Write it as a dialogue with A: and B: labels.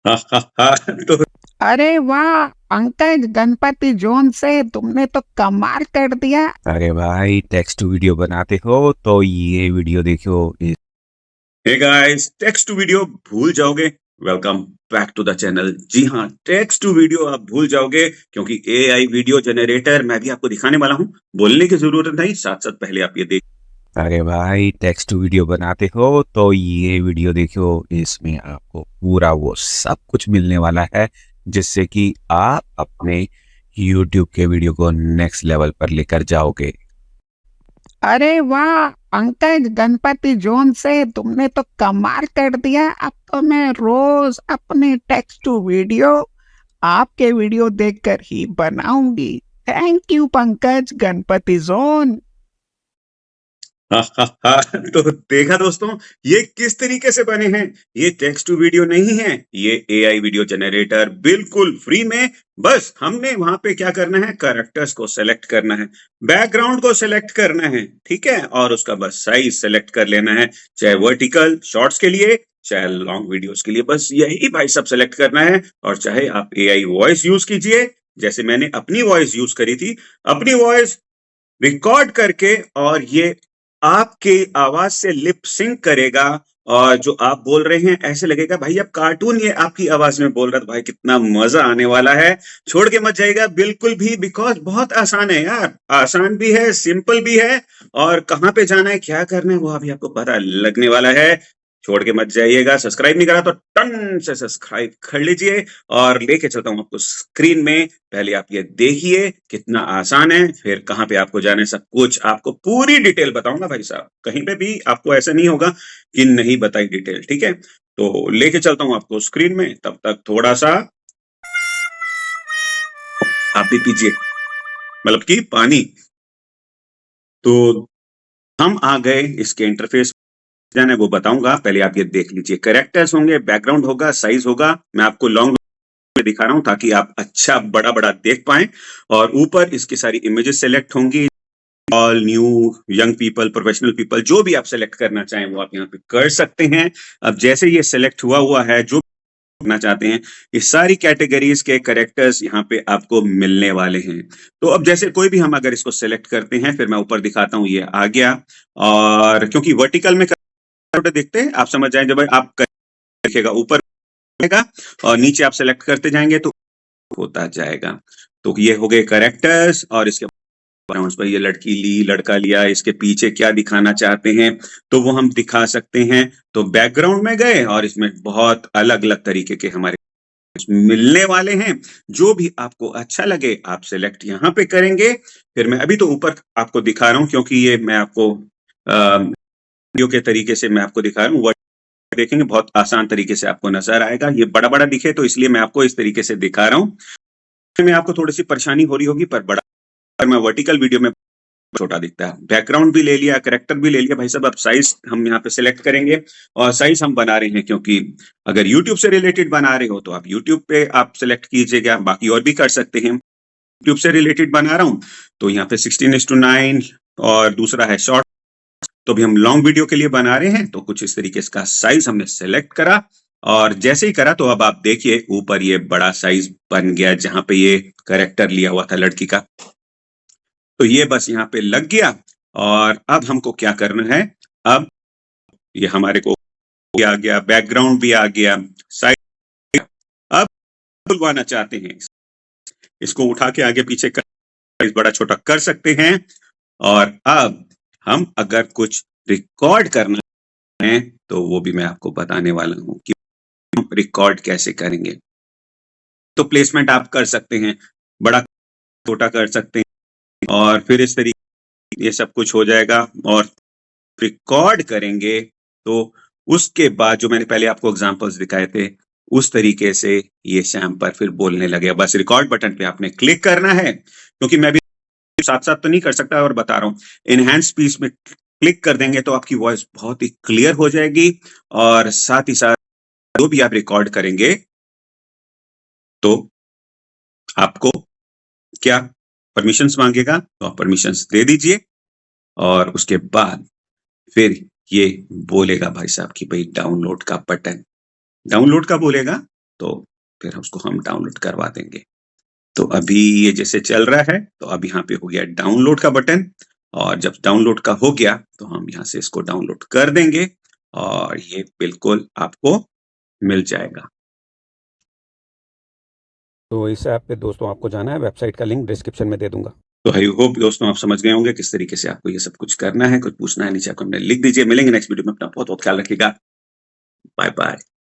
A: तो
B: अरे वाह पंकज गणपति जोन से तुमने तो कमाल कर दिया।
C: अरे भाई टेक्स्ट टू वीडियो बनाते हो तो ये वीडियो देखो।
A: Hey guys, text to video भूल जाओगे? Welcome back to the channel. जी हाँ, टेक्स्ट टू वीडियो आप भूल जाओगे क्योंकि एआई वीडियो जनरेटर मैं भी आपको दिखाने वाला हूँ। बोलने की जरूरत नहीं, साथ साथ पहले आप ये देख।
C: अरे भाई टेक्स्ट टू वीडियो बनाते हो तो ये वीडियो देखो। इसमें आपको पूरा वो सब कुछ मिलने वाला है जिससे कि आप अपने YouTube के वीडियो को नेक्स्ट लेवल पर लेकर जाओगे।
B: अरे वाह पंकज गणपति जोन से तुमने तो कमाल कर दिया। अब तो मैं रोज अपने टेक्स्ट टू वीडियो आपके वीडियो देखकर ही बनाऊंगी। Thank you Pankaj Ganpati zone.
A: तो देखा दोस्तों, ये किस तरीके से बने हैं। ये टेक्स्ट टू वीडियो नहीं है, ये एआई वीडियो जनरेटर बिल्कुल फ्री में। बस हमने वहां पे क्या करना है, कैरेक्टर्स को सेलेक्ट करना है, बैकग्राउंड को सेलेक्ट करना है, ठीक है, और उसका बस साइज सेलेक्ट कर लेना है, चाहे वर्टिकल शॉर्ट्स के लिए चाहे लॉन्ग वीडियोस के लिए, बस यही भाई सब सेलेक्ट करना है। और चाहे आप एआई वॉइस यूज कीजिए, जैसे मैंने अपनी वॉइस यूज करी थी, अपनी वॉइस रिकॉर्ड करके, और ये आपके आवाज से लिप सिंक करेगा। और जो आप बोल रहे हैं ऐसे लगेगा भाई अब कार्टून ये आपकी आवाज में बोल रहा है। तो भाई कितना मजा आने वाला है, छोड़ के मत जाइएगा बिल्कुल भी, बिकॉज बहुत आसान है यार, आसान भी है, सिंपल भी है। और कहाँ पे जाना है, क्या करना है, वो अभी आपको पता लगने वाला है। छोड़ के मत जाइएगा। सब्सक्राइब नहीं करा तो टन से सब्सक्राइब कर लीजिए। और लेके चलता हूँ आपको स्क्रीन में, पहले आप ये देखिए कितना आसान है, फिर कहाँ पे आपको जाना है, सब कुछ आपको पूरी डिटेल बताऊंगा भाई साहब। कहीं पे भी आपको ऐसा नहीं होगा कि नहीं बताई डिटेल, ठीक है। तो लेके चलता हूँ आपको स्क्रीन में, तब तक थोड़ा सा आप भी पीजिए, मतलब कि पानी। तो हम आ गए इसके इंटरफेस, जाना है वो बताऊंगा, पहले आप ये देख लीजिए। कैरेक्टर्स होंगे, बैकग्राउंड होगा, साइज होगा। मैं आपको लॉन्ग में दिखा रहा हूँ ताकि आप अच्छा बड़ा बड़ा देख पाएं। और ऊपर इसकी सारी इमेजेस सेलेक्ट होंगी, all new, young people, professional people, जो भी आप सेलेक्ट करना चाहें वो आप यहाँ पे कर सकते हैं। अब जैसे ये सेलेक्ट हुआ हुआ है, जो करना चाहते हैं, ये सारी कैटेगरीज के कैरेक्टर्स यहाँ पे आपको मिलने वाले हैं। तो अब जैसे कोई भी हम अगर इसको सेलेक्ट करते हैं, फिर मैं ऊपर दिखाता हूँ, ये आ गया। और क्योंकि वर्टिकल में देखते हैं, आप समझ जाए, जब आप देखेगा ऊपर रहेगा और नीचे आप सेलेक्ट करते जाएंगे तो होता जाएगा। तो ये हो गए कैरेक्टर्स, और इसके बैकग्राउंड्स पर ये लड़की ली, लड़का लिया, इसके पीछे क्या दिखाना चाहते हैं तो वो हम दिखा सकते हैं। तो बैकग्राउंड में गए और इसमें बहुत अलग अलग तरीके के हमारे मिलने वाले हैं। जो भी आपको अच्छा लगे आप सेलेक्ट यहाँ पे करेंगे। फिर मैं अभी तो ऊपर आपको दिखा रहा हूँ क्योंकि ये मैं आपको वीडियो के तरीके से मैं आपको दिखा रहा हूँ। देखेंगे बहुत आसान तरीके से आपको नजर आएगा। ये बड़ा बड़ा दिखे तो इसलिए मैं आपको इस तरीके से दिखा रहा हूँ। में आपको थोड़ी सी परेशानी हो रही होगी, पर बड़ा, पर मैं वर्टिकल वीडियो में छोटा दिखता है। बैकग्राउंड भी ले लिया, कैरेक्टर भी ले लिया भाई साहब। अब साइज हम यहाँ पे सिलेक्ट करेंगे, और साइज हम बना रहे हैं क्योंकि अगर यूट्यूब से रिलेटेड बना रहे हो तो आप यूट्यूब पे आप सिलेक्ट कीजिएगा, बाकी और भी कर सकते हैं। यूट्यूब से रिलेटेड बना रहा हूँ तो यहाँ पे 16:9, और दूसरा है शॉर्ट। तो अभी हम लॉन्ग वीडियो के लिए बना रहे हैं, तो कुछ इस तरीके इसका साइज हमने सेलेक्ट करा। और जैसे ही करा तो अब आप देखिए ऊपर ये बड़ा साइज बन गया जहां पे ये करेक्टर लिया हुआ था लड़की का। तो ये बस यहाँ पे लग गया। और अब हमको क्या करना है, अब ये हमारे को आ गया, बैकग्राउंड भी आ गया, साइज। अब खुलवाना चाहते हैं, इसको उठा के आगे पीछे कर, साइज बड़ा छोटा कर सकते हैं। और अब हम अगर कुछ रिकॉर्ड करना है तो वो भी मैं आपको बताने वाला हूँ कि रिकॉर्ड कैसे करेंगे। तो प्लेसमेंट आप कर सकते हैं, बड़ा छोटा कर सकते हैं, और फिर इस तरीके ये सब कुछ हो जाएगा। और रिकॉर्ड करेंगे तो उसके बाद जो मैंने पहले आपको एग्जांपल्स दिखाए थे उस तरीके से ये सैम पर फिर बोलने लगे। बस रिकॉर्ड बटन पे आपने क्लिक करना है, क्योंकि मैं भी साथ साथ तो नहीं कर सकता, और बता रहा हूँ इनहैंस स्पीच में क्लिक कर देंगे तो आपकी वॉइस बहुत ही क्लियर हो जाएगी। और साथ ही साथ जो भी आप रिकॉर्ड करेंगे तो आपको क्या परमिशंस मांगेगा, तो आप परमिशंस दे दीजिए। और उसके बाद फिर ये बोलेगा भाई साहब कि भाई डाउनलोड का बटन, डाउनलोड का बोलेगा। तो फिर उसको हम डाउनलोड करवा देंगे। तो अभी ये जैसे चल रहा है, तो अब यहाँ पे हो गया डाउनलोड का बटन, और जब डाउनलोड का हो गया तो हम यहाँ से इसको डाउनलोड कर देंगे और ये बिल्कुल आपको मिल जाएगा।
D: तो इस ऐप पे दोस्तों आपको जाना है, वेबसाइट का लिंक डिस्क्रिप्शन में दे दूंगा।
A: तो आई होप दोस्तों आप समझ गए होंगे किस तरीके से आपको ये सब कुछ करना है। कुछ पूछना है नीचे कमेंट में लिख दीजिए। मिलेंगे नेक्स्ट वीडियो में। अपना बहुत बहुत ख्याल रखिएगा। Bye bye.